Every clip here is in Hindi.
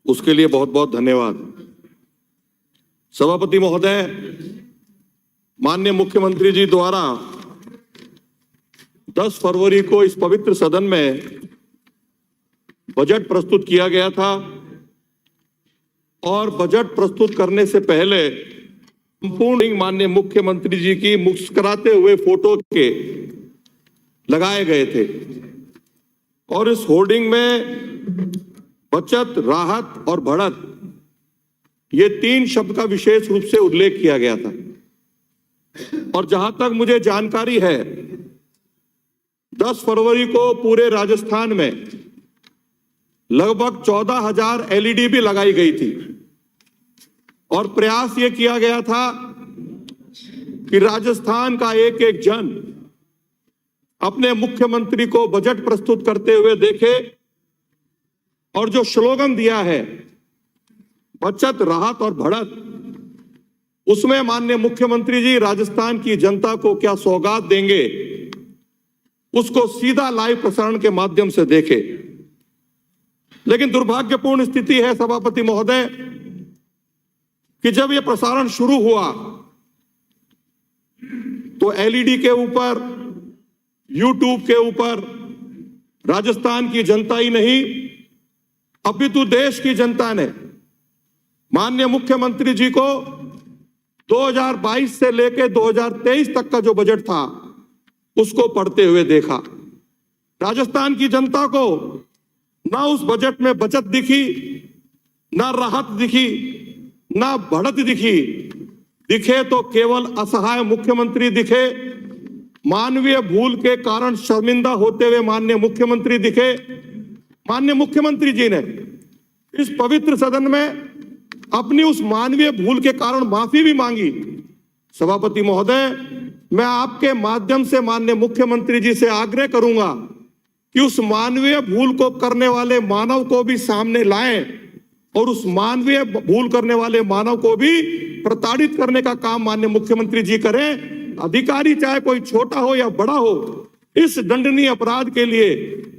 उसके लिए बहुत बहुत धन्यवाद। सभापति महोदय, माननीय मुख्यमंत्री जी द्वारा 10 फरवरी को इस पवित्र सदन में बजट प्रस्तुत किया गया था और बजट प्रस्तुत करने से पहले संपूर्ण माननीय मुख्यमंत्री जी की मुस्कुराते हुए फोटो के लगाए गए थे और इस होर्डिंग में बचत, राहत और बढ़त, ये 3 शब्द का विशेष रूप से उल्लेख किया गया था। और जहां तक मुझे जानकारी है, 10 फरवरी को पूरे राजस्थान में लगभग 14,000 एलईडी भी लगाई गई थी और प्रयास ये किया गया था कि राजस्थान का एक एक जन अपने मुख्यमंत्री को बजट प्रस्तुत करते हुए देखे और जो स्लोगन दिया है बचत, राहत और बढ़त, उसमें माननीय मुख्यमंत्री जी राजस्थान की जनता को क्या सौगात देंगे, उसको सीधा लाइव प्रसारण के माध्यम से देखे। लेकिन दुर्भाग्यपूर्ण स्थिति है सभापति महोदय कि जब यह प्रसारण शुरू हुआ तो एलईडी के ऊपर, यूट्यूब के ऊपर राजस्थान की जनता ही नहीं अपितु देश की जनता ने माननीय मुख्यमंत्री जी को 2022 से लेकर 2023 तक का जो बजट था उसको पढ़ते हुए देखा। राजस्थान की जनता को ना उस बजट में बचत दिखी, ना राहत दिखी, ना बढ़त दिखी। दिखे तो केवल असहाय मुख्यमंत्री दिखे, मानवीय भूल के कारण शर्मिंदा होते हुए माननीय मुख्यमंत्री दिखे। माननीय मुख्यमंत्री जी ने इस पवित्र सदन में अपनी उस मानवीय भूल के कारण माफी भी मांगी। सभापति महोदय, मैं आपके माध्यम से माननीय मुख्यमंत्री जी से आग्रह करूंगा कि उस मानवीय भूल को करने वाले मानव को भी सामने लाएं और उस मानवीय भूल करने वाले मानव को भी प्रताड़ित करने का काम माननीय मुख्यमंत्री जी करें। अधिकारी चाहे कोई छोटा हो या बड़ा हो, इस दंडनीय अपराध के लिए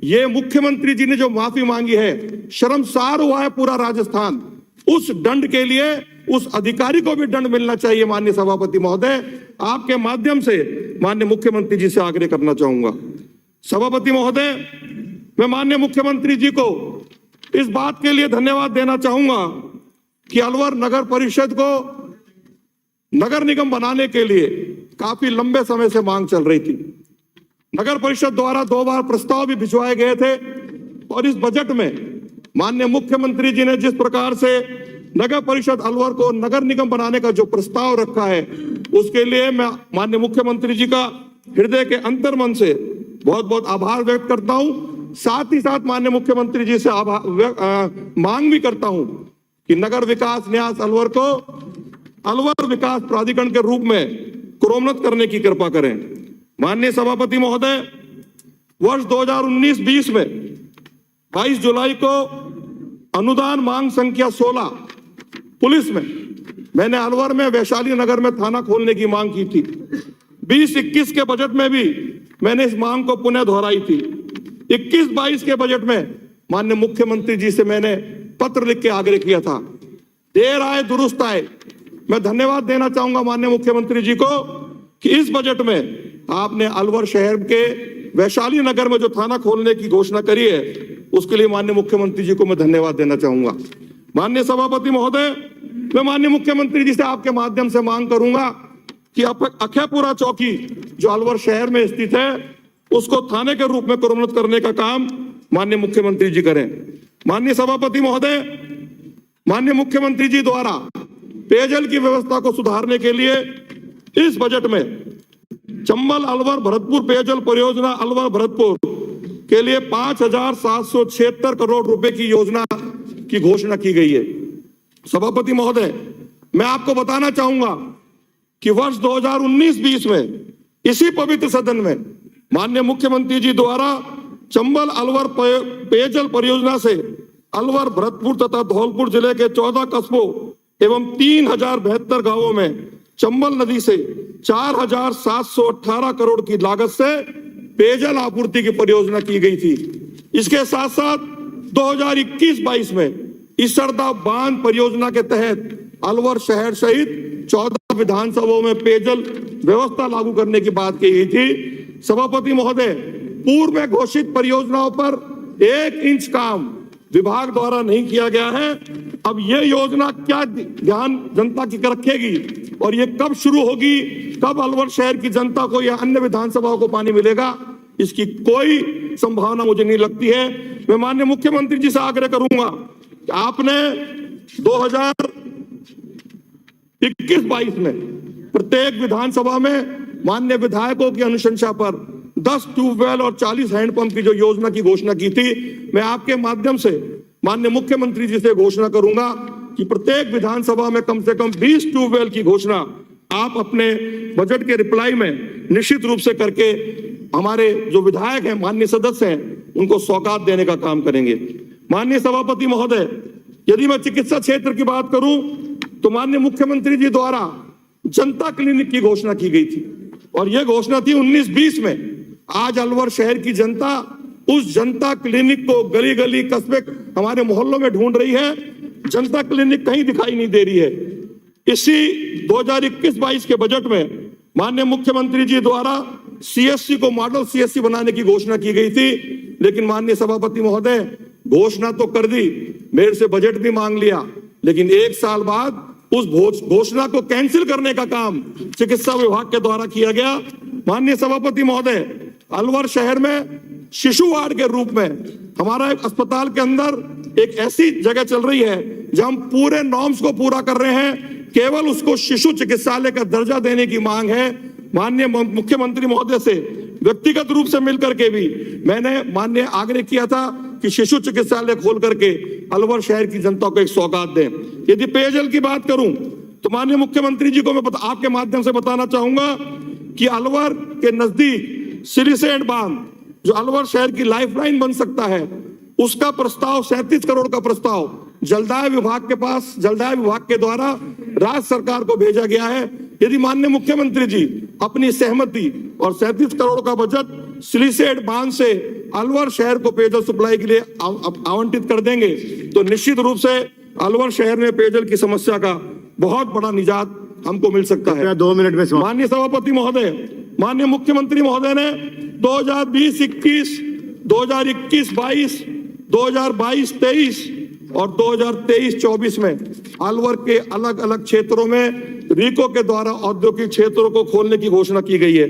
ये मुख्यमंत्री जी ने जो माफी मांगी है, शर्मसार हुआ है पूरा राजस्थान। उस दंड के लिए उस अधिकारी को भी दंड मिलना चाहिए। माननीय सभापति महोदय, आपके माध्यम से माननीय मुख्यमंत्री जी से आग्रह करना चाहूंगा। सभापति महोदय, मैं माननीय मुख्यमंत्री जी को इस बात के लिए धन्यवाद देना चाहूंगा कि अलवर नगर परिषद को नगर निगम बनाने के लिए काफी लंबे समय से मांग चल रही थी। नगर परिषद द्वारा 2 बार प्रस्ताव भी भिजवाए गए थे और इस बजट में माननीय मुख्यमंत्री जी ने जिस प्रकार से नगर परिषद अलवर को नगर निगम बनाने का जो प्रस्ताव रखा है, उसके लिए मैं माननीय मुख्यमंत्री जी का हृदय के अंतर्मन से बहुत बहुत आभार व्यक्त करता हूं। साथ ही साथ माननीय मुख्यमंत्री जी से मांग भी करता हूं कि नगर विकास न्यास अलवर को अलवर विकास प्राधिकरण के रूप में क्रोमोन्नत करने की कृपा करें। माननीय सभापति महोदय, वर्ष 2019-20 में 22 जुलाई को अनुदान मांग संख्या 16 पुलिस में मैंने अलवर में वैशाली नगर में थाना खोलने की मांग की थी। 20-21 के बजट में भी मैंने इस मांग को पुनः दोहराई थी। 21-22 के बजट में माननीय मुख्यमंत्री जी से मैंने पत्र लिख के आग्रह किया था। देर आए दुरुस्त आए। मैं धन्यवाद देना चाहूंगा माननीय मुख्यमंत्री जी को कि इस बजट में आपने अलवर शहर के वैशाली नगर में जो थाना खोलने की घोषणा करी है, उसके लिए माननीय मुख्यमंत्री जी को मैं धन्यवाद देना चाहूंगा। माननीय सभापति महोदय, मैं माननीय मुख्यमंत्री जी से आपके माध्यम से मांग करूंगा कि अखेपुरा चौकी जो अलवर शहर में स्थित है, उसको थाने के रूप में क्रोमोन्नत करने का काम माननीय मुख्यमंत्री जी करें। माननीय सभापति महोदय, माननीय मुख्यमंत्री जी द्वारा पेयजल की व्यवस्था को सुधारने के लिए इस बजट में चंबल अलवर भरतपुर पेयजल परियोजना अलवर भरतपुर के लिए 5,776 करोड़ रुपए की योजना की घोषणा की गई है। सभापति महोदय, मैं आपको बताना चाहूंगा कि वर्ष 2019-20 में इसी पवित्र सदन में माननीय मुख्यमंत्री जी द्वारा चंबल अलवर पेयजल परियोजना से अलवर भरतपुर तथा धौलपुर जिले के 14 कस्बों एवं 3,072 गांवों में चंबल नदी से 4,718 करोड़ की लागत से पेयजल आपूर्ति की परियोजना की गई थी। इसके साथ साथ 2021-22 में इसरदा बांध परियोजना के तहत अलवर शहर सहित 14 विधानसभाओं में पेयजल व्यवस्था लागू करने की बात की गई थी। सभापति महोदय, पूर्व में घोषित परियोजनाओं पर 1 इंच काम विभाग द्वारा नहीं किया गया है। अब यह योजना क्या ध्यान जनता की रखेगी और ये कब शुरू होगी, कब अलवर शहर की जनता को या अन्य विधानसभाओं को पानी मिलेगा, इसकी कोई संभावना मुझे नहीं लगती है। मैं माननीय मुख्यमंत्री जी से आग्रह करूंगा कि आपने 2021-22 में प्रत्येक विधानसभा में माननीय विधायकों की अनुशंसा पर 10 ट्यूबवेल और 40 हैंडपंप की जो योजना की घोषणा की थी, मैं आपके माध्यम से माननीय मुख्यमंत्री जी से घोषणा करूंगा कि प्रत्येक विधानसभा में कम से कम 20 ट्यूबवेल की घोषणा आप अपने बजट के रिप्लाई में निश्चित रूप से करके हमारे जो विधायक हैं, माननीय सदस्य हैं, उनको सौगात देने का काम करेंगे। माननीय सभापति महोदय, यदि मैं चिकित्सा क्षेत्र की बात करूं तो माननीय मुख्यमंत्री जी द्वारा जनता क्लिनिक की घोषणा की गई थी और यह घोषणा थी 19-20 में। आज अलवर शहर की जनता उस जनता क्लिनिक को गली गली कस्बे हमारे मोहल्लों में ढूंढ रही है। जनता क्लिनिक कहीं दिखाई नहीं दे रही है। इसी 2021-22 के बजट में माननीय मुख्यमंत्री जी द्वारा सीएससी को मॉडल सीएससी बनाने की घोषणा की गई थी, लेकिन माननीय सभापति महोदय, घोषणा तो कर दी, मेरे से बजट भी मांग लिया, लेकिन 1 साल बाद उस घोषणा को कैंसिल करने का काम चिकित्सा विभाग के द्वारा किया गया। माननीय सभापति महोदय, अलवर शहर में शिशु वार्ड के रूप में हमारा एक अस्पताल के अंदर एक ऐसी जगह चल रही है जहां हम पूरे नॉर्म्स को पूरा कर रहे हैं, केवल उसको शिशु चिकित्सालय का दर्जा देने की मांग है। माननीय मुख्यमंत्री महोदय से व्यक्तिगत रूप से मिलकर के भी मैंने माननीय आग्रह किया था कि शिशु चिकित्सालय खोल करके अलवर शहर की जनता को एक सौगात दें। यदि पेयजल की बात करूं तो माननीय मुख्यमंत्री जी को मैं आपके माध्यम से बताना चाहूंगा कि अलवर के नजदीक सिलिसेंट बांध जो अलवर शहर की लाइफलाइन बन सकता है, उसका प्रस्ताव 37 करोड़ का प्रस्ताव जलदाय विभाग के पास, जलदाय विभाग के द्वारा राज्य सरकार को भेजा गया है। यदि माननीय मुख्यमंत्री जी अपनी सहमति और 37 करोड़ का बजट सिलिसेट बांध से अलवर शहर को पेयजल सप्लाई के लिए आवंटित कर देंगे तो निश्चित रूप से अलवर शहर में पेयजल की समस्या का बहुत बड़ा निजात हमको मिल सकता है। 2 मिनट में माननीय सभापति महोदय, माननीय मुख्यमंत्री महोदय ने 2020-21, 2021-22, 2022-23 और 2023-24 में अलवर के अलग अलग क्षेत्रों में रीको के द्वारा औद्योगिक क्षेत्रों को खोलने की घोषणा की गई है।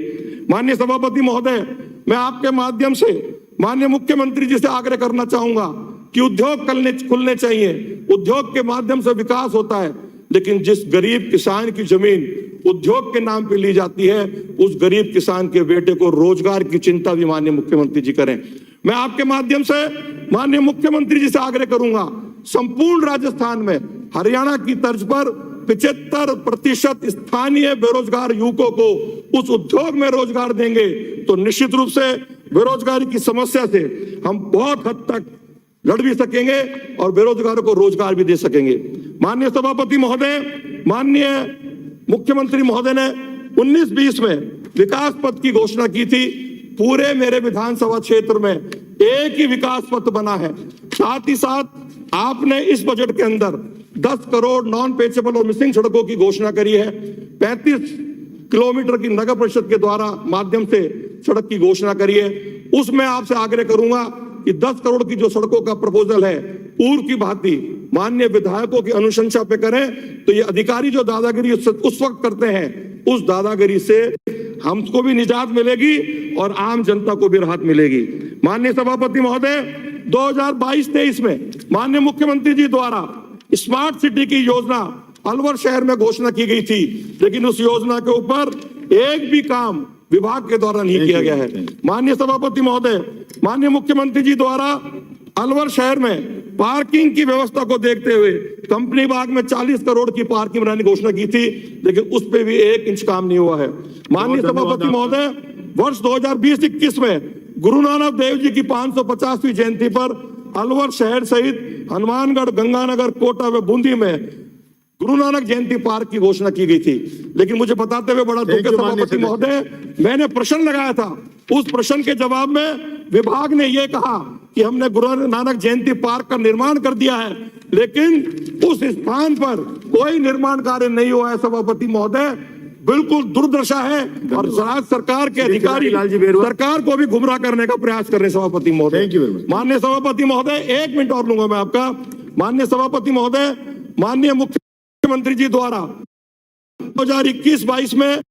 माननीय सभापति महोदय, मैं आपके माध्यम से माननीय मुख्यमंत्री जी से आग्रह करना चाहूंगा कि उद्योग खुलने चाहिए। उद्योग के माध्यम से विकास होता है, लेकिन जिस गरीब किसान की जमीन उद्योग के नाम पे ली जाती है, उस गरीब किसान के बेटे को रोजगार की चिंता भी माननीय मुख्यमंत्री जी करें। मैं आपके माध्यम से माननीय मुख्यमंत्री जी से आग्रह करूंगा, संपूर्ण राजस्थान में हरियाणा की तर्ज पर 75% स्थानीय बेरोजगार युवकों को उस उद्योग में रोजगार देंगे तो निश्चित रूप से बेरोजगारी की समस्या से हम बहुत हद तक लड़ भी सकेंगे और बेरोजगारों को रोजगार भी दे सकेंगे। माननीय सभापति महोदय, माननीय मुख्यमंत्री महोदय ने 19-20 में विकास पथ की घोषणा की थी। पूरे मेरे विधानसभा क्षेत्र में एक ही विकास पथ बना है। साथ ही साथ आपने इस बजट के अंदर 10 करोड़ नॉन पेचेबल और मिसिंग सड़कों की घोषणा करी है। 35 किलोमीटर की नगर परिषद के द्वारा माध्यम से सड़क की घोषणा करी है। उसमें आपसे आग्रह करूंगा कि 10 करोड़ की जो सड़कों का प्रपोजल है, पूर्व की भांति माननीय विधायकों की अनुशंसा पे करें तो ये अधिकारी जो दादागिरी उस वक्त करते हैं, उस दादागिरी से हमको भी निजात मिलेगी और आम जनता को भी राहत मिलेगी। माननीय सभापति महोदय, 2022-23 में माननीय मुख्यमंत्री जी द्वारा स्मार्ट सिटी की योजना अलवर शहर में घोषणा की गई थी, लेकिन उस योजना के ऊपर एक भी काम विभाग के द्वारा नहीं किया गया है। माननीय सभापति महोदय, माननीय मुख्यमंत्री जी द्वारा अलवर शहर में पार्किंग की व्यवस्था को देखते हुए कंपनी बाग में 40 करोड़ की पार्किंग बनाने की घोषणा की थी, लेकिन उस पे भी 1 इंच काम नहीं हुआ है। माननीय सभापति महोदय, वर्ष 2020-21 में गुरु नानक देव जी की 550वीं जयंती पर अलवर शहर सहित हनुमानगढ़, गंगानगर, कोटा व बूंदी में गुरु नानक जयंती पार्क की घोषणा की गई थी, लेकिन मुझे बताते हुए बड़ा दुख है सभापति महोदय, मैंने प्रश्न लगाया था। उस प्रश्न के जवाब में विभाग ने यह कहा कि हमने गुरु नानक जयंती पार्क का निर्माण कर दिया है, लेकिन उस स्थान पर कोई निर्माण कार्य नहीं हुआ है सभापति महोदय। बिल्कुल दुर्दशा है और राज्य सरकार के अधिकारी सरकार को भी गुमराह करने का प्रयास कर रहे हैं सभापति महोदय। माननीय सभापति महोदय, 1 मिनट और लूंगा मैं आपका। माननीय सभापति महोदय, माननीय मुख्यमंत्री जी द्वारा 2021-22 में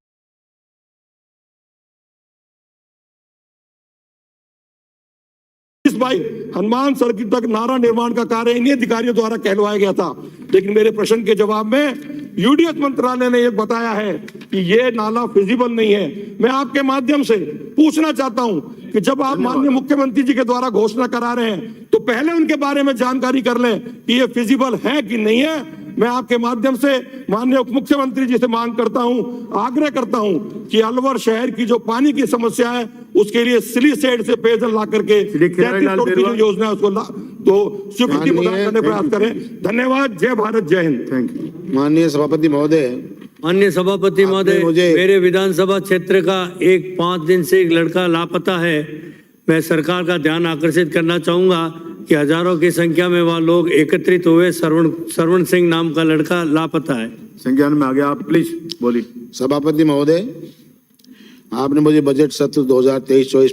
हनुमान सर्किट तक नाला निर्माण का कार्य इन्हीं अधिकारियों द्वारा कहलवाया गया था, लेकिन मेरे प्रश्न के जवाब में यूडीएच मंत्रालय ने यह बताया है कि यह नाला फिजिबल नहीं है। मैं आपके माध्यम से पूछना चाहता हूं कि जब आप माननीय मुख्यमंत्री जी के द्वारा घोषणा करा रहे हैं तो पहले उनके बारे में जानकारी कर लें कि यह फिजिबल है कि नहीं है। मैं आपके माध्यम से माननीय उप मुख्यमंत्री जी से मांग करता हूं, आग्रह करता हूं कि अलवर शहर की जो पानी की समस्या है उसके लिए सिली सेड से पेयजल ला करके 33 करोड़ की जो योजना है उसको तो स्वीकृति प्रदान करने का प्रयास करें। धन्यवाद। जय भारत, जय हिंद। Thank you. माननीय सभापति महोदय, माननीय सभापति महोदय, मेरे विधानसभा क्षेत्र का 5 दिन से एक लड़का लापता है। मैं सरकार का ध्यान आकर्षित करना चाहूंगा कि हजारों की संख्या में वह लोग एकत्रित हुए। सरवण सिंह नाम का लड़का लापता है। संज्ञान में आ गया, आप प्लीज बोलिए। सभापति महोदय, आपने मुझे बजट सत्र 2023-24